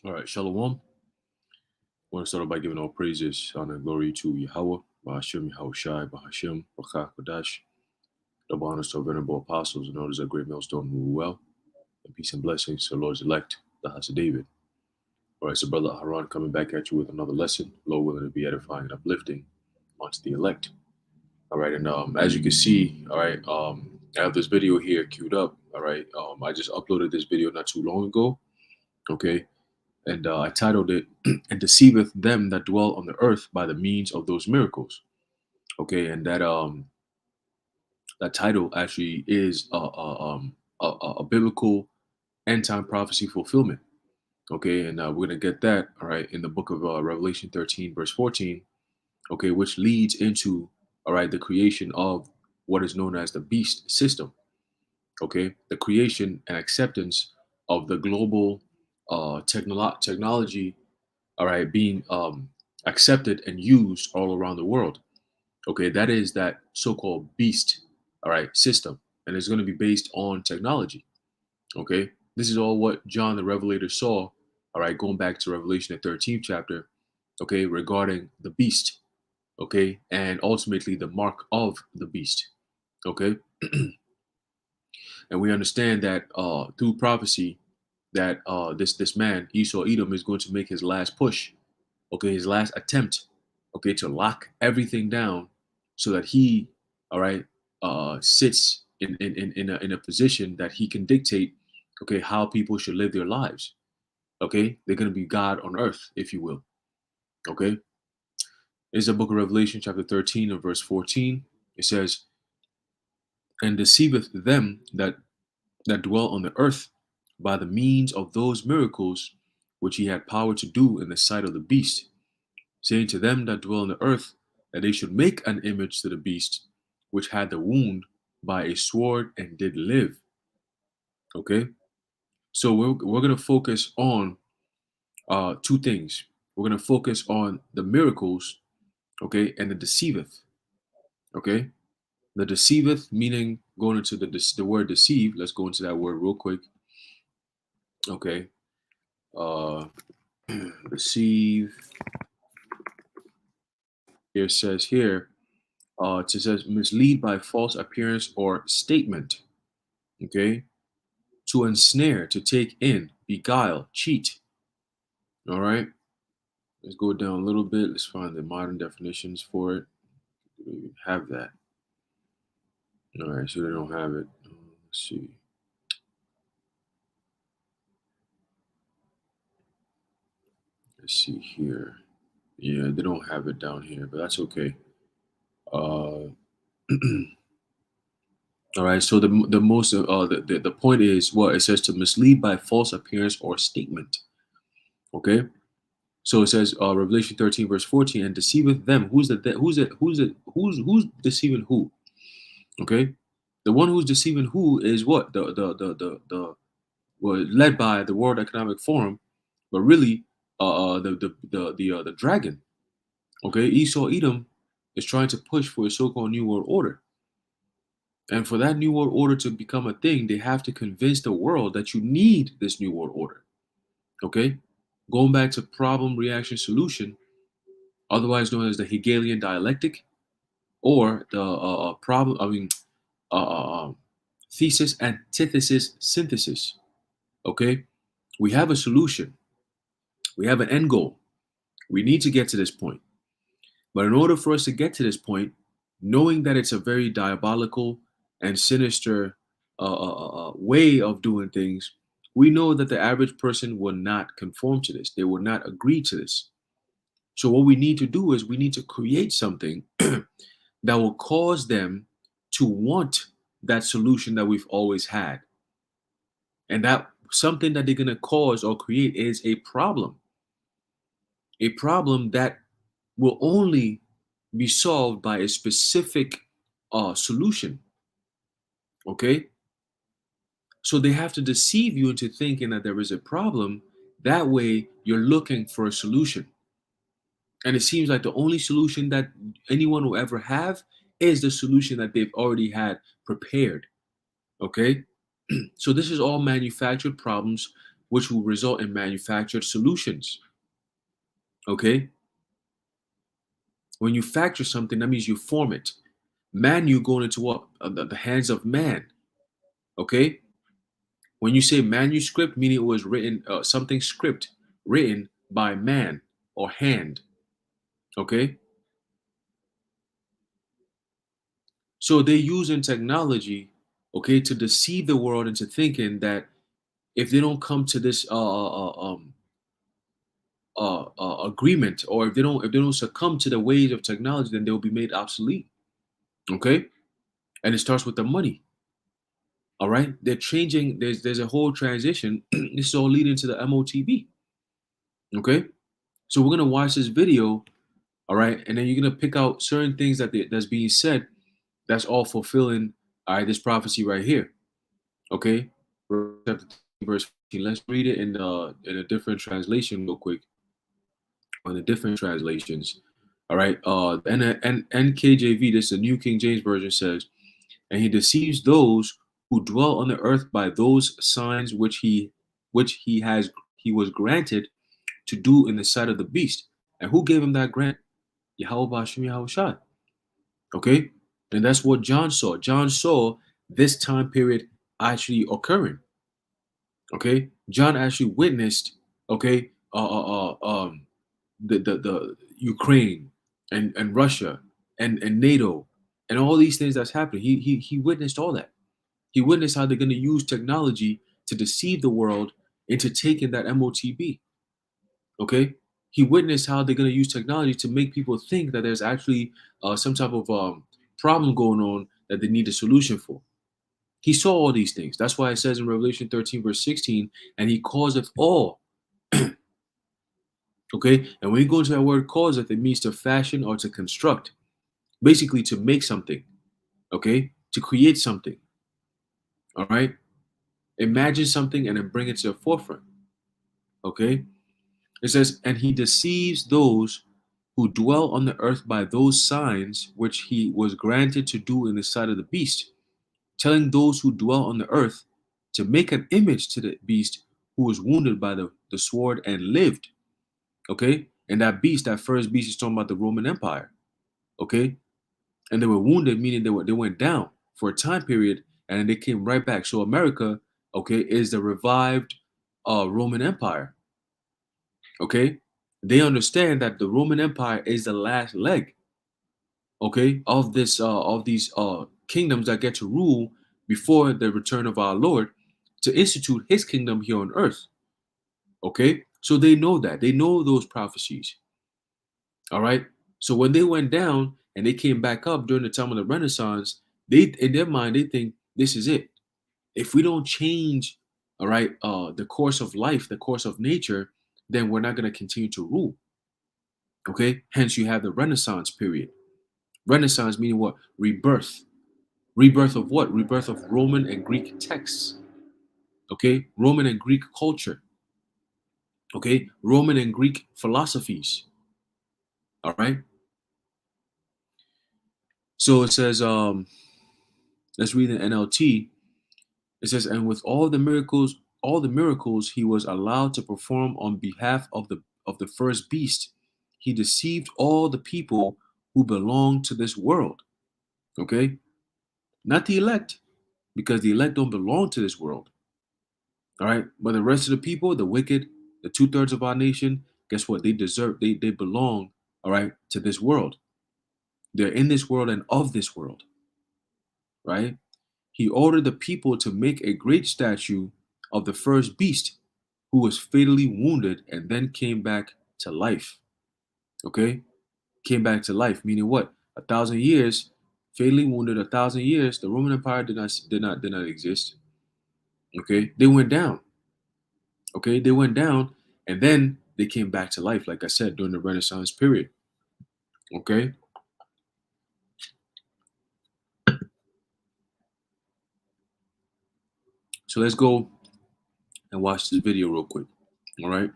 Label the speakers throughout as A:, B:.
A: All right, Shalom. I want to start off by giving all praises, honor, and glory to Yahweh, Bahashim, Yahushai, Bahashim, Bachak, Kodash. Double honors to our venerable apostles and others, a great millstone who rule well, and peace and blessings to the Lord's elect, the house of David. All right, so Brother Haran coming back at you with another lesson, Lord willing to be edifying and uplifting onto the elect. All right, and as you can see, all right, I have this video here queued up. All right, I just uploaded this video not too long ago. Okay, and I titled it "And deceiveth them that dwell on the earth by the means of those miracles." Okay, and that title actually is a biblical end time prophecy fulfillment. Okay, and we're gonna get that all right in the book of Revelation 13, verse 14. Okay, which leads into all right the creation of what is known as the beast system. Okay, the creation and acceptance of the global technology, all right, being accepted and used all around the world. Okay, that is that so-called beast, all right, system, and it's going to be based on technology. Okay, this is all what John the Revelator saw. All right, going back to Revelation the 13th chapter. Okay, regarding the beast. Okay, and ultimately the mark of the beast. Okay, and we understand that through prophecy that this man Esau Edom is going to make his last push, okay, his last attempt, okay, to lock everything down so that he, all right, sits in a position that he can dictate, okay, how people should live their lives. Okay, they're going to be God on earth, if you will. Okay, it's the book of Revelation, chapter 13 and verse 14. It says, "And deceiveth them that dwell on the earth by the means of those miracles which he had power to do in the sight of the beast, saying to them that dwell on the earth that they should make an image to the beast which had the wound by a sword and did live." Okay, so we're going to focus on two things. We're going to focus on the miracles, okay, and the deceiveth. Okay, the deceiveth meaning going into the word deceive. Let's go into that word real quick. Okay, uh deceive. Here says here, it says mislead by false appearance or statement. Okay, to ensnare, to take in, beguile, cheat. All right, let's go down a little bit. Let's find the modern definitions for it. Do we even have that? All right, so they don't have it. Let's see. Let's see here. Yeah, they don't have it down here, but that's okay. Uh, all right, so the most the point is what it says to mislead by false appearance or statement. Okay, so it says Revelation 13 verse 14 and deceiveth them. Who's deceiving who? Okay, the one who's deceiving who is what the well, led by the World Economic Forum, but really the dragon. Okay, Esau Edom is trying to push for a so-called New World Order. And for that New World Order to become a thing, they have to convince the world that you need this New World Order. Okay? Going back to problem, reaction, solution, otherwise known as the Hegelian dialectic, or the thesis, antithesis, synthesis. Okay? We have a solution, we have an end goal. We need to get to this point. But in order for us to get to this point, knowing that it's a very diabolical and sinister way of doing things, we know that the average person will not conform to this. They will not agree to this. So, what we need to do is we need to create something that will cause them to want that solution that we've always had. And that something that they're going to cause or create is a problem that will only be solved by a specific solution. Okay, so they have to deceive you into thinking that there is a problem. That way you're looking for a solution, and it seems like the only solution that anyone will ever have is the solution that they've already had prepared. Okay, so this is all manufactured problems which will result in manufactured solutions. Okay, when you factor something, that means you form it. Man, you going into what? The hands of man. Okay, when you say manuscript, meaning it was written, something script written by man or hand. Okay, so they're using technology, okay, to deceive the world into thinking that if they don't come to this agreement, or if they don't succumb to the ways of technology, then they'll be made obsolete. Okay, and it starts with the money. All right, they're changing. There's a whole transition. This is all leading to the MOTB. Okay, so we're gonna watch this video. All right, and then you're gonna pick out certain things that's being said. That's all fulfilling. All right, this prophecy right here. Okay, chapter 13, verse 14. Let's read it in a different translation real quick. On the different translations. All right. NKJV, this is the New King James Version, says, and he deceives those who dwell on the earth by those signs which he was granted to do in the sight of the beast. And who gave him that grant? Yahweh Bashim Yahushai. Okay? And that's what John saw. John saw this time period actually occurring. Okay? John actually witnessed, okay, the Ukraine and Russia and NATO and all these things that's happening. He witnessed all that. He witnessed how they're going to use technology to deceive the world into taking that MOTB. Okay, he witnessed how they're going to use technology to make people think that there's actually some type of problem going on that they need a solution for. He saw all these things. That's why it says in Revelation 13, verse 16, and he causeth all. Okay, and when you go into that word causeth, it means to fashion or to construct, basically to make something. Okay, to create something. All right, imagine something and then bring it to the forefront. Okay, it says, and he deceives those who dwell on the earth by those signs which he was granted to do in the sight of the beast, telling those who dwell on the earth to make an image to the beast who was wounded by the sword and lived. Okay, and that beast, that first beast, is talking about the Roman Empire. Okay, and they were wounded, meaning they went down for a time period, and then they came right back. So America, okay, is the revived Roman Empire. Okay, they understand that the Roman Empire is the last leg, okay, of these kingdoms that get to rule before the return of our Lord to institute His kingdom here on earth. Okay, so they know that, they know those prophecies. All right, so when they went down and they came back up during the time of the Renaissance, they, in their mind, they think this is it. If we don't change, all right, the course of life, the course of nature, then we're not going to continue to rule. Okay, hence you have the Renaissance period. Renaissance meaning what? Rebirth. Rebirth of what? Rebirth of Roman and Greek texts. Okay, Roman and Greek culture. Okay, Roman and Greek philosophies. All right. So it says, let's read the NLT. It says, and with all the miracles he was allowed to perform on behalf of the first beast, he deceived all the people who belong to this world. Okay, not the elect, because the elect don't belong to this world. All right, but the rest of the people, the wicked, the 2/3 of our nation, guess what? They deserve. They belong. All right, to this world. They're in this world and of this world. Right. He ordered the people to make a great statue of the first beast who was fatally wounded and then came back to life. Okay? Came back to life, meaning what? 1,000 years, fatally wounded 1,000 years, the Roman Empire did not exist. Okay? They went down. Okay? They went down and then they came back to life, like I said, during the Renaissance period. Okay? So let's go and watch this video real quick. All right?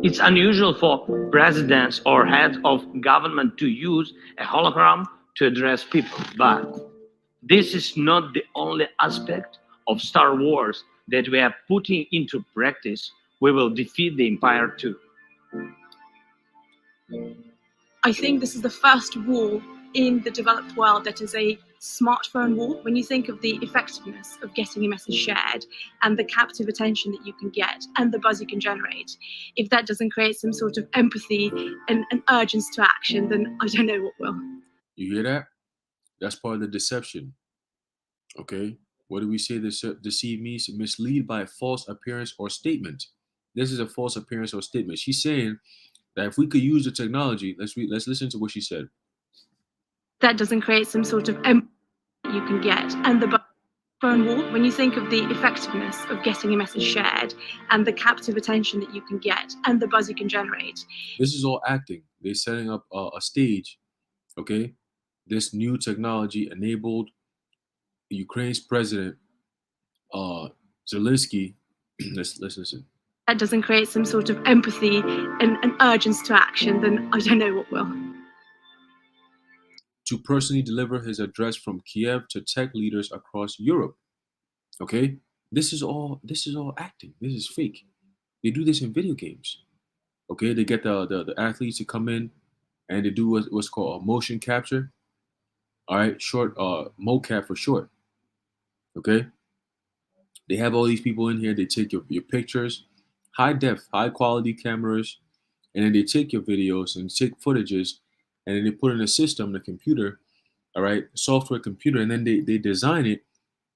B: It's unusual for presidents or heads of government to use a hologram to address people, but this is not the only aspect of Star Wars that we are putting into practice, we will defeat the empire too.
C: I think this is the first war in the developed world that is a smartphone war. When you think of the effectiveness of getting a message shared and the captive attention that you can get and the buzz you can generate, if that doesn't create some sort of empathy and an urgency to action, then I don't know what will.
A: You hear that? That's part of the deception. Okay. What do we say deceive means? Mislead by a false appearance or statement. This is a false appearance or statement. She's saying that if we could use the technology, let's listen to what she said.
C: That doesn't create some sort of empathy that you can get and the phone war. When you think of the effectiveness of getting a message shared and the captive attention that you can get and the buzz you can generate.
A: This is all acting. They're setting up a stage. Okay. This new technology enabled Ukraine's president, Zelensky. let's listen.
C: That doesn't create some sort of empathy and an urgency to action, then I don't know what will.
A: To personally deliver his address from Kiev to tech leaders across Europe. Okay, this is all acting. This is fake. They do this in video games. Okay, they get the athletes to come in and they do what's called a motion capture. All right, short mocap for short. Okay, they have all these people in here. They take your pictures, high def, high quality cameras, and then they take your videos and take footages, and then they put in a system, the computer, all right, software computer, and then they design it.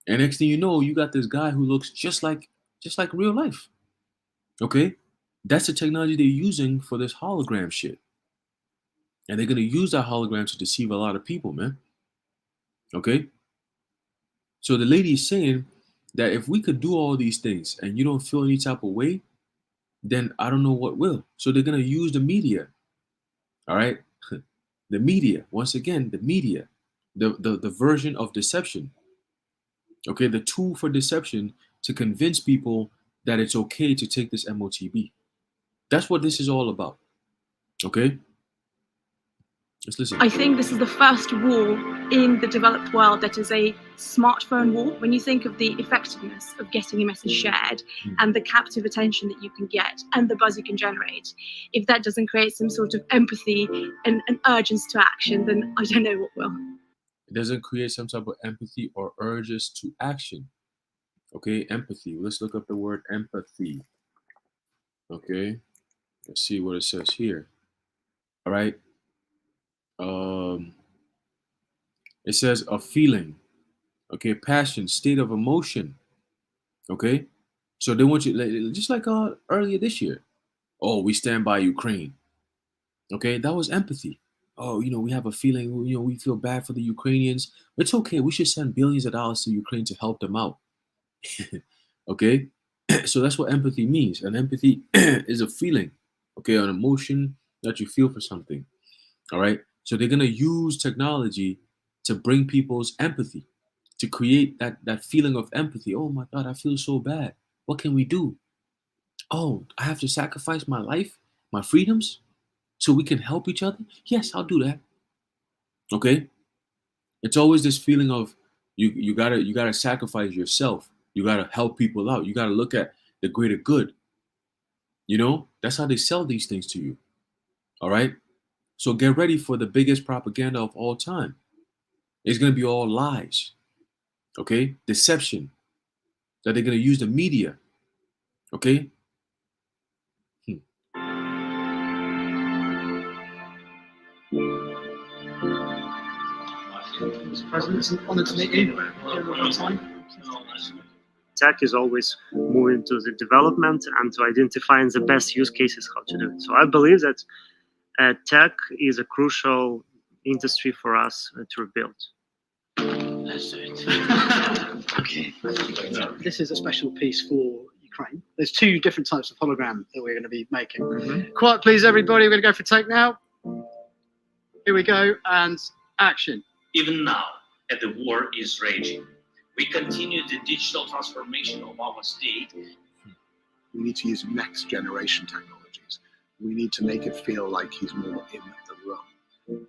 A: And next thing you know, you got this guy who looks just like real life. Okay, that's the technology they're using for this hologram shit, and they're gonna use that hologram to deceive a lot of people, man. Okay, so the lady is saying that if we could do all these things and you don't feel any type of way, then I don't know what will. So they're gonna use the media, all right, the media once again, the media, the version of deception. Okay, the tool for deception to convince people that it's okay to take this MOTB. That's what this is all about. Okay, let's listen.
C: I think this is the first war in the developed world that is a smartphone war. When you think of the effectiveness of getting a message shared and the captive attention that you can get and the buzz you can generate, if that doesn't create some sort of empathy and an urgency to action, then I don't know what will.
A: It doesn't create some type of empathy or urges to action. Okay, empathy. Let's look up the word empathy. Okay, let's see what it says here. All right. Um, it says a feeling. Okay, passion, state of emotion. Okay, so they want you just like earlier this year. Oh, we stand by Ukraine. Okay, that was empathy. Oh, we have a feeling. We feel bad for the Ukrainians. It's okay. We should send billions of dollars to Ukraine to help them out. Okay, so that's what empathy means. And empathy is a feeling, okay, an emotion that you feel for something. All right, so they're gonna use technology to bring people's empathy, to create that feeling of empathy. Oh my God, I feel so bad. What can we do? Oh, I have to sacrifice my life, my freedoms, so we can help each other. Yes, I'll do that. Okay, it's always this feeling of you gotta sacrifice yourself. You gotta help people out. You gotta look at the greater good. That's how they sell these things to you. All right. So get ready for the biggest propaganda of all time. It's gonna be all lies. Okay, deception that they're gonna use the media. Okay. Hmm.
D: Mr. President, it's an honor to meet you.
E: Tech is always moving to the development and to identifying the best use cases how to do it. So I believe that tech is a crucial industry for us to rebuild.
D: Let's do it. Okay. This is a special piece for Ukraine. There's two different types of hologram that we're going to be making. Quiet, please, everybody. We're going to go for take now. Here we go, and action.
F: Even now, as the war is raging, we continue the digital transformation of our state.
G: We need to use next generation technologies. We need to make it feel like he's more in the room.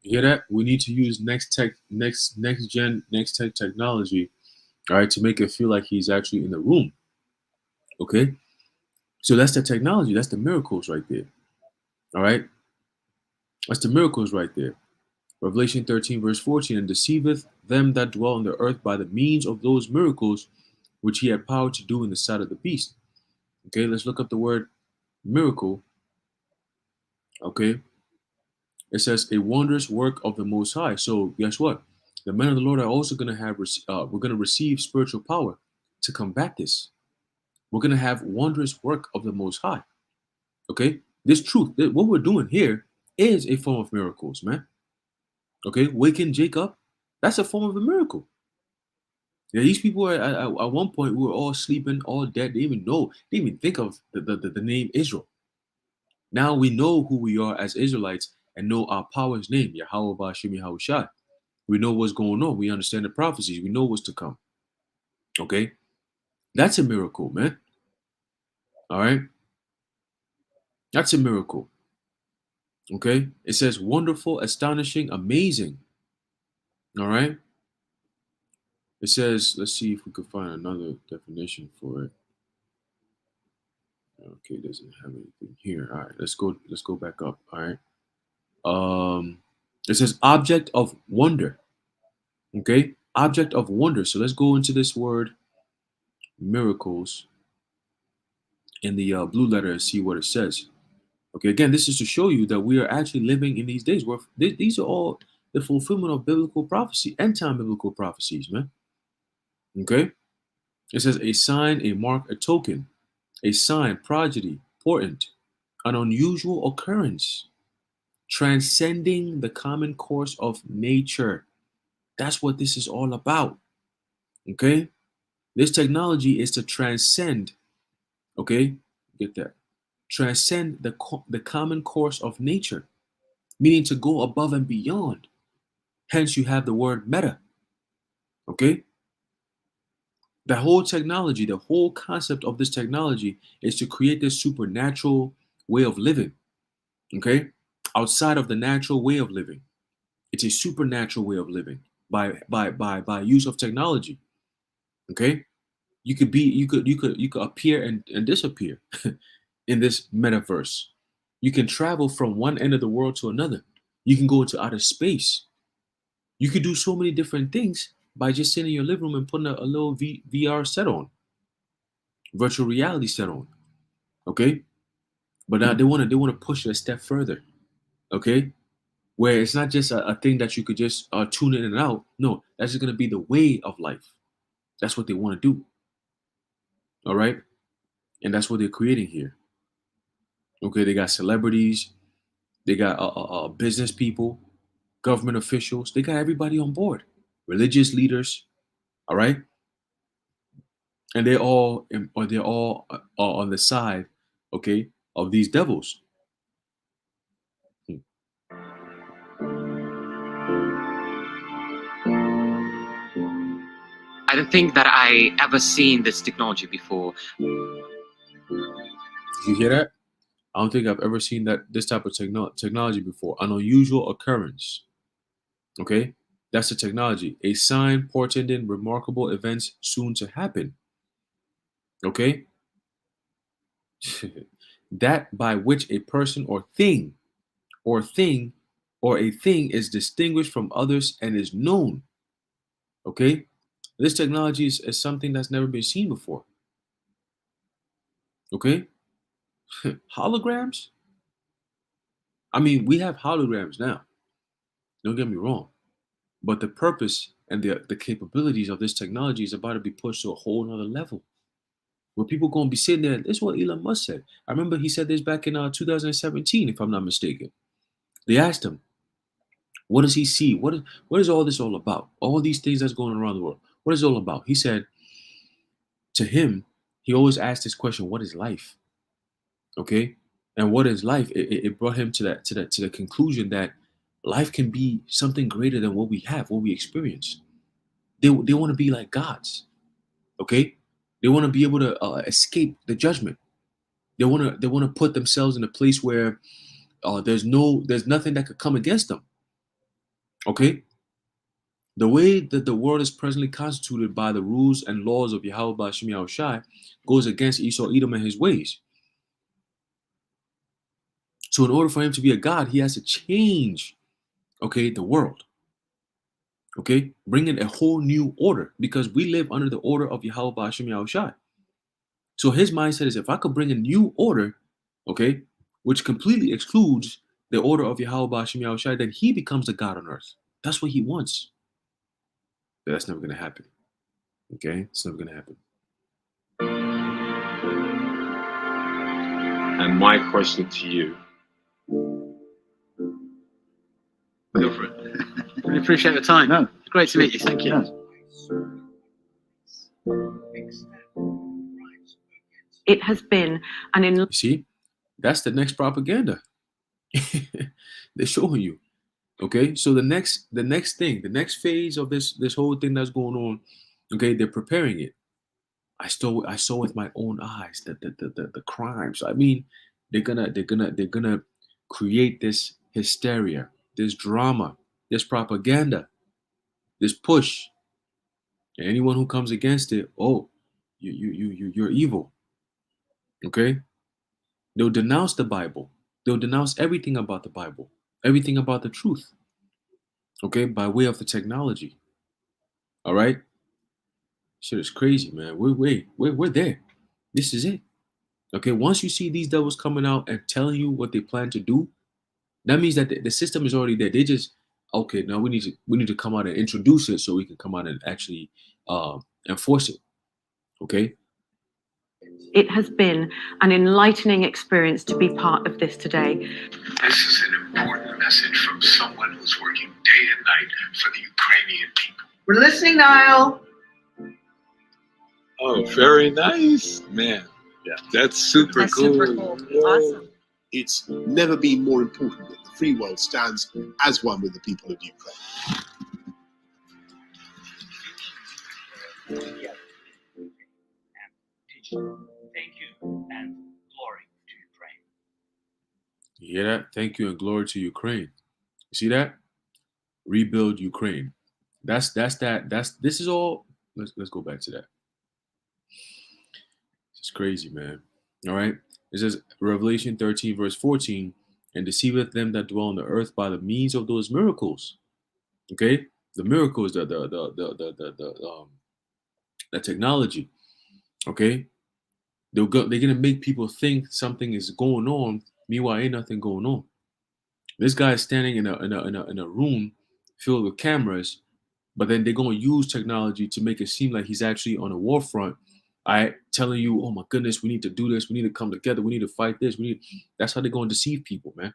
A: You hear that? We need to use next tech technology, all right, to make it feel like he's actually in the room. Okay, so that's the technology. That's the miracles right there. All right, that's the miracles right there. Revelation 13, verse 14, and deceiveth them that dwell on the earth by the means of those miracles which he had power to do in the sight of the beast. Okay, let's look up the word miracle. Okay, it says a wondrous work of the Most High. So guess what? The men of the Lord are also going to have, we're going to receive spiritual power to combat this. We're going to have wondrous work of the Most High. Okay, this truth, what we're doing here is a form of miracles, man. Okay, waking Jacob, that's a form of a miracle. Yeah, these people at one point we were all sleeping, all dead. They even know, they didn't even think of the name Israel. Now we know who we are as Israelites and know our power's name, Yahweh Bashim Yahushai. We know what's going on. We understand the prophecies. We know what's to come. Okay? That's a miracle, man. All right? That's a miracle. Okay? It says wonderful, astonishing, amazing. All right? It says, let's see if we could find another definition for it. Okay, it doesn't have anything here. All right, let's go back up. All right. It says object of wonder. Okay, object of wonder. So let's go into this word miracles in the blue letter and see what it says. Okay, again, this is to show you that we are actually living in these days where these are all the fulfillment of biblical prophecy, end time biblical prophecies, man. Okay, it says a sign, a mark, a token, a sign, prodigy, portent, an unusual occurrence, transcending the common course of nature. That's what this is all about. Okay, this technology is to transcend. Okay, get that? Transcend the common course of nature, meaning to go above and beyond. Hence, you have the word meta. Okay, the whole technology, the whole concept of this technology is to create this supernatural way of living. Okay, outside of the natural way of living, it's a supernatural way of living by use of technology. Okay, you could appear and disappear in this metaverse. You can travel from one end of the world to another. You can go into outer space. You could do so many different things by just sitting in your living room and putting a little VR set on, virtual reality set on. Okay, but now they want to push it a step further. Okay, where it's not just a thing that you could just tune in and out. No, that's just gonna be the way of life. That's what they want to do. All right, and that's what they're creating here. Okay, they got celebrities, they got business people, government officials. They got everybody on board. Religious leaders. All right, and they're all on the side. Okay, of these devils. Hmm.
H: I don't think that I ever seen this technology before.
A: You hear that? I don't think I've ever seen this type of technology before. An unusual occurrence. Okay, that's the technology. A sign portending remarkable events soon to happen. Okay, that by which a person or thing or a thing is distinguished from others and is known. Okay, this technology is something that's never been seen before. Okay, holograms. I mean, we have holograms now. Don't get me wrong, but the purpose and the capabilities of this technology is about to be pushed to a whole nother level. Where people gonna be sitting there. This is what Elon Musk said. I remember he said this back in 2017, if I'm not mistaken. They asked him, "What does he see? What is all this all about? All these things that's going around the world. What is it all about?" He said, to him, he always asked this question: "What is life?" Okay, and what is life? It brought him to the conclusion that life can be something greater than what we have, what we experience. They want to be like gods. Okay, they want to be able to escape the judgment. They want to put themselves in a place where there's nothing that could come against them. Okay? The way that the world is presently constituted by the rules and laws of Yahweh Ba'ashim Yahushai goes against Esau Edom and his ways. So in order for him to be a God, he has to change, okay, the world. Okay? Bring in a whole new order because we live under the order of Yahweh Ba'ashim Yahushai. So his mindset is if I could bring a new order, okay, which completely excludes the order of Yahweh Ba'ashim Yahushai, then he becomes the God on earth. That's what he wants. But that's never going to happen. Okay? It's never going to happen.
I: And my question to you.
D: Go for it. Really appreciate the time. No. It's great to meet you. Thank you.
C: It has been an
A: You see, that's the next propaganda. They're showing you. Okay, so the next thing, the next phase of this whole thing that's going on, okay, they're preparing it. I saw with my own eyes the crimes. I mean, they're gonna create this hysteria, this drama, this propaganda, this push. And anyone who comes against it, oh, you're evil. Okay? They'll denounce the Bible. They'll denounce everything about the Bible, everything about the truth. Okay, by way of the technology. All right? Shit is crazy, man. We're there. This is it. Okay, once you see these devils coming out and telling you what they plan to do, that means that the system is already there. They just okay. Now we need to come out and introduce it so we can come out and actually enforce it. Okay.
C: It has been an enlightening experience to be part of this today.
G: This is an important message from someone who's working day and night for the Ukrainian people.
J: We're listening, Niall.
I: Oh, very nice, man. Yeah, that's super
J: That's
I: cool.
J: super cool.
I: Whoa.
J: Awesome.
G: It's never been more important that the free world stands as one with the people of Ukraine.
F: Thank you and glory to Ukraine.
A: You hear that? Thank you and glory to Ukraine. You see that? Rebuild Ukraine. This is all. Let's go back to that. It's crazy, man. All right. It says Revelation 13, verse 14, and deceiveth them that dwell on the earth by the means of those miracles. Okay, the miracles, the technology. Okay, they're gonna make people think something is going on. Meanwhile, ain't nothing going on. This guy is standing in a room filled with cameras, but then they're gonna use technology to make it seem like he's actually on a war front. Telling you, oh my goodness, we need to do this. We need to come together. We need to fight this. That's how they're going to deceive people, man.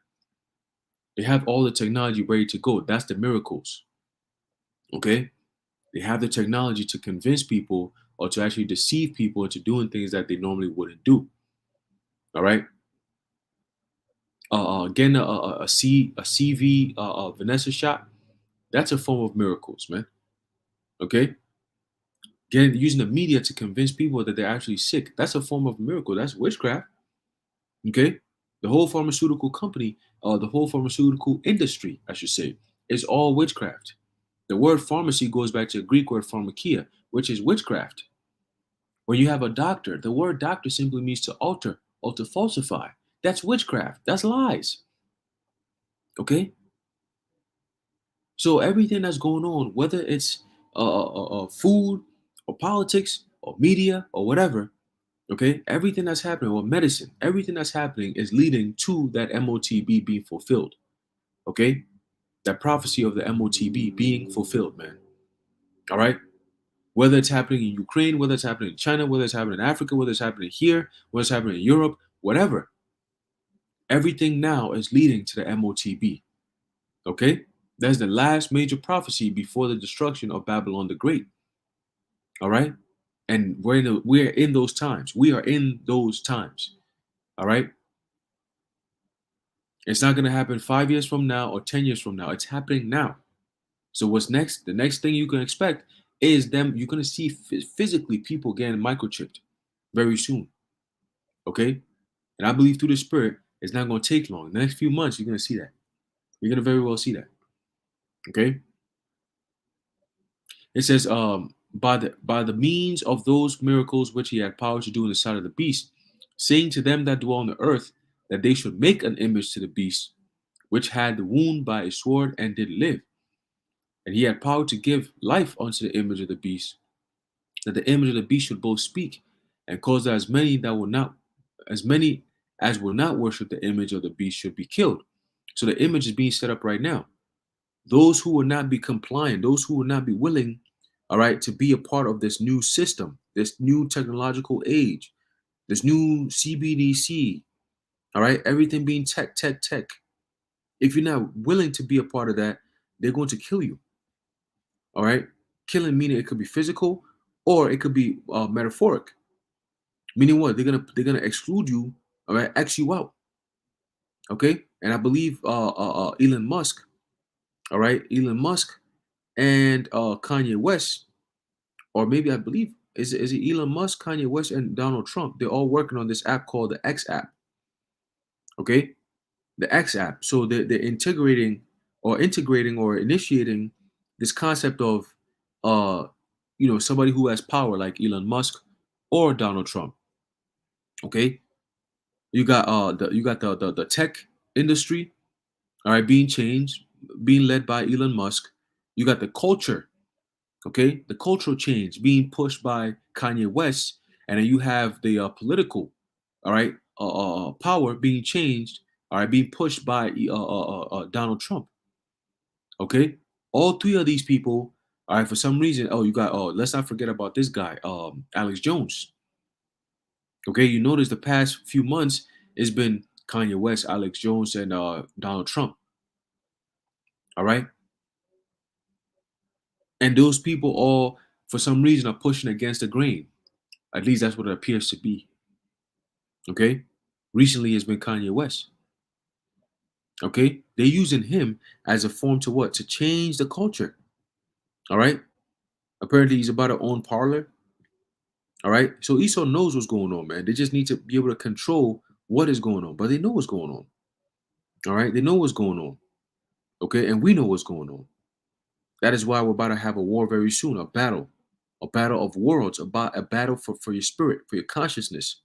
A: They have all the technology ready to go. That's the miracles. Okay? They have the technology to convince people or to actually deceive people into doing things that they normally wouldn't do. All right? Getting a CV Vanessa shot, that's a form of miracles, man. Okay? Using the media to convince people that they're actually sick, that's a form of miracle. That's witchcraft. Okay? The whole pharmaceutical company, the whole pharmaceutical industry, I should say, is all witchcraft. The word pharmacy goes back to the Greek word pharmakia, which is witchcraft. When you have a doctor, the word doctor simply means to alter or to falsify. That's witchcraft. That's lies. Okay? So everything that's going on, whether it's food or politics or media or whatever, okay, everything that's happening, or medicine, everything that's happening is leading to that MOTB being fulfilled. Okay? That prophecy of the MOTB being fulfilled, man. All right? Whether it's happening in Ukraine, whether it's happening in China, whether it's happening in Africa, whether it's happening here, whether it's happening in Europe, whatever. Everything now is leading to the MOTB. Okay? That's the last major prophecy before the destruction of Babylon the Great. All right? And we're in those times. We are in those times. All right? It's not going to happen 5 years from now or 10 years from now. It's happening now. So what's next? The next thing you can expect is them. You're going to see physically people getting microchipped very soon. Okay? And I believe through the Spirit, it's not going to take long. The next few months, you're going to see that. You're going to very well see that. Okay, it says, by the means of those miracles which he had power to do in the sight of the beast, saying to them that dwell on the earth that they should make an image to the beast, which had the wound by a sword and did live. And he had power to give life unto the image of the beast, that the image of the beast should both speak, and cause that as many as will not worship the image of the beast should be killed. So the image is being set up right now. Those who will not be compliant, those who will not be willing, all right, to be a part of this new system, this new technological age, this new CBDC, all right, everything being tech, tech, tech. If you're not willing to be a part of that, they're going to kill you. All right, killing meaning it could be physical or it could be metaphoric. Meaning what? They're gonna exclude you. All right, X you out. Okay, and I believe Elon Musk. All right, Elon Musk and Kanye West, or maybe I believe is it Elon Musk, Kanye West, and Donald Trump? They're all working on this app called the X app. Okay, the X app. So they're integrating or initiating this concept of somebody who has power like Elon Musk or Donald Trump. Okay, you got the tech industry, all right, being changed, being led by Elon Musk. You got the culture, okay, the cultural change being pushed by Kanye West, and then you have the political, all right, power being changed, all right, being pushed by Donald Trump. Okay, all three of these people, all right, for some reason, you got let's not forget about this guy, Alex Jones. Okay, you notice the past few months it's been Kanye West, Alex Jones, and Donald Trump. All right, and those people all, for some reason, are pushing against the grain. At least that's what it appears to be. Okay, recently it's been Kanye West. Okay, they're using him as a form to what? To change the culture. All right. Apparently he's about to own Parlor. All right. So Esau knows what's going on, man. They just need to be able to control what is going on, but they know what's going on. All right. They know what's going on. Okay. And we know what's going on. That is why we're about to have a war very soon, a battle of worlds, about a battle for your spirit, for your consciousness.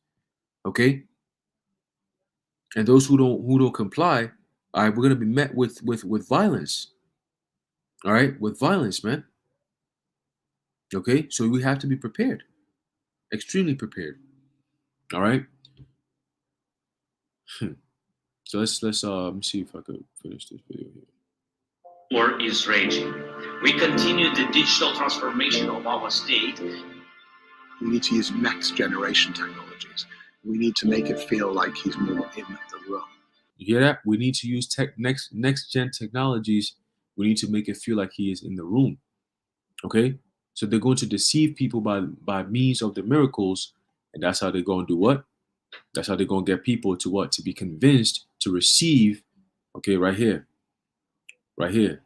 A: Okay. And those who don't comply, all right, we're gonna be met with violence. All right, with violence, man. Okay, so we have to be prepared, extremely prepared. All right. So let's let me see if I could finish this video here.
F: War is raging. We continue the digital transformation of our state.
G: We need to use next generation technologies. We need to make it feel like he's more in the room.
A: You hear that? We need to use next gen technologies. We need to make it feel like he is in the room. Okay, so they're going to deceive people by means of the miracles, and that's how they're going to do what? That's how they're going to get people to what? To be convinced to receive. Okay, right here, right here.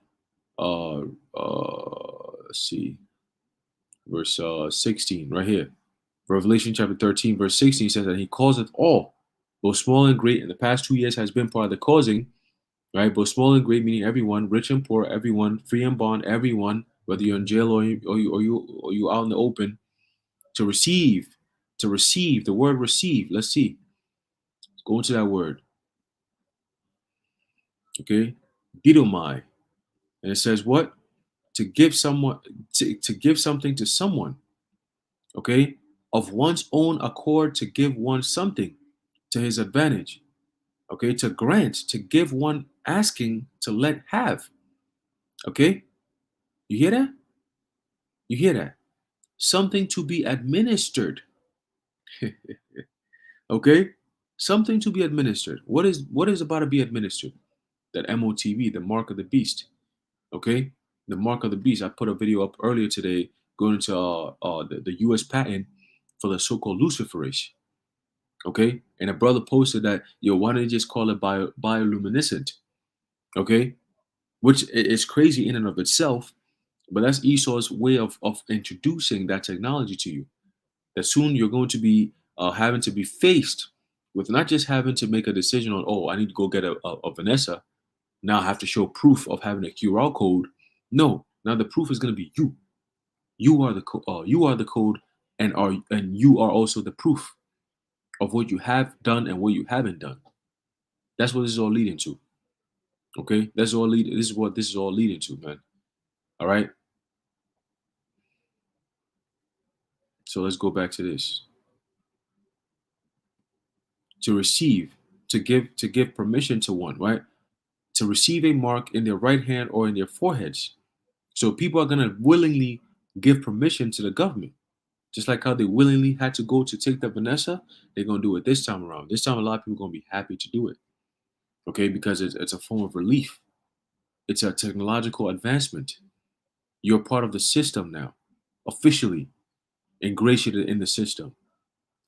A: Let's see, verse 16, right here. Revelation chapter 13, verse 16 says that he causeth all, both small and great, in the past 2 years has been part of the causing, right? Both small and great, meaning everyone, rich and poor, everyone, free and bond, everyone, whether you're in jail or you out in the open, to receive, the word receive. Let's see. Let's go into that word. Okay, didomai, and it says what? To give someone, to give something to someone. Okay, of one's own accord, to give one something to his advantage. Okay, to grant, to give one asking, to let have. Okay, you hear that? You hear that? Something to be administered. Okay, something to be administered. What is about to be administered? That MOTB, the mark of the beast. Okay, the mark of the beast. I put a video up earlier today going into the U.S. patent for the so-called luciferase. Okay, and a brother posted that, yo, why don't you just call it bioluminescent? Okay, which is crazy in and of itself, but that's Esau's way of introducing that technology to you. That soon you're going to be having to be faced with not just having to make a decision on, oh, I need to go get a Vanessa. Now I have to show proof of having a QR code No. Now the proof is going to be you. You are the you are the code, and you are also the proof of what you have done and what you haven't done. That's what this is all leading to. Okay, that's all lead. This is what this is all leading to, man. All right. So let's go back to this. To receive, to give permission to one, right? To receive a mark in their right hand or in their foreheads. So people are gonna willingly give permission to the government. Just like how they willingly had to go to take the Vanessa, they're gonna do it this time around. This time a lot of people are gonna be happy to do it. Okay, because it's a form of relief. It's a technological advancement. You're part of the system now, officially ingratiated in the system,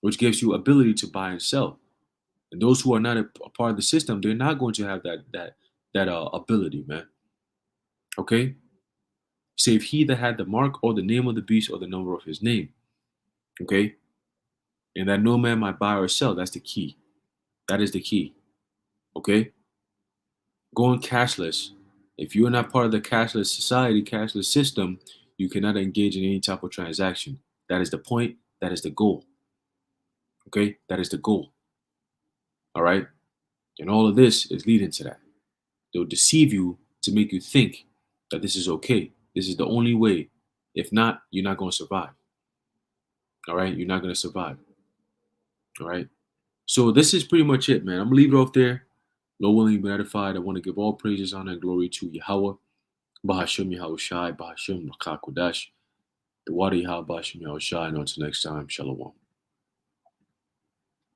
A: which gives you ability to buy and sell. And those who are not a part of the system, they're not going to have that ability, man. Okay? Save he that had the mark or the name of the beast or the number of his name. Okay? And that no man might buy or sell. That's the key. That is the key. Okay? Going cashless. If you are not part of the cashless society, cashless system, you cannot engage in any type of transaction. That is the point. That is the goal. Okay? That is the goal. All right? And all of this is leading to that. They'll deceive you to make you think that this is okay. This is the only way. If not, you're not going to survive. All right? You're not going to survive. All right? So this is pretty much it, man. I'm going to leave it off there. Lord willing, be edified. I want to give all praises, honor, and glory to Yahweh. Bahashim Yahushai, Bahashim Rakakodash. The water Yahweh, Bahashim Yahushai. And until next time, Shalom.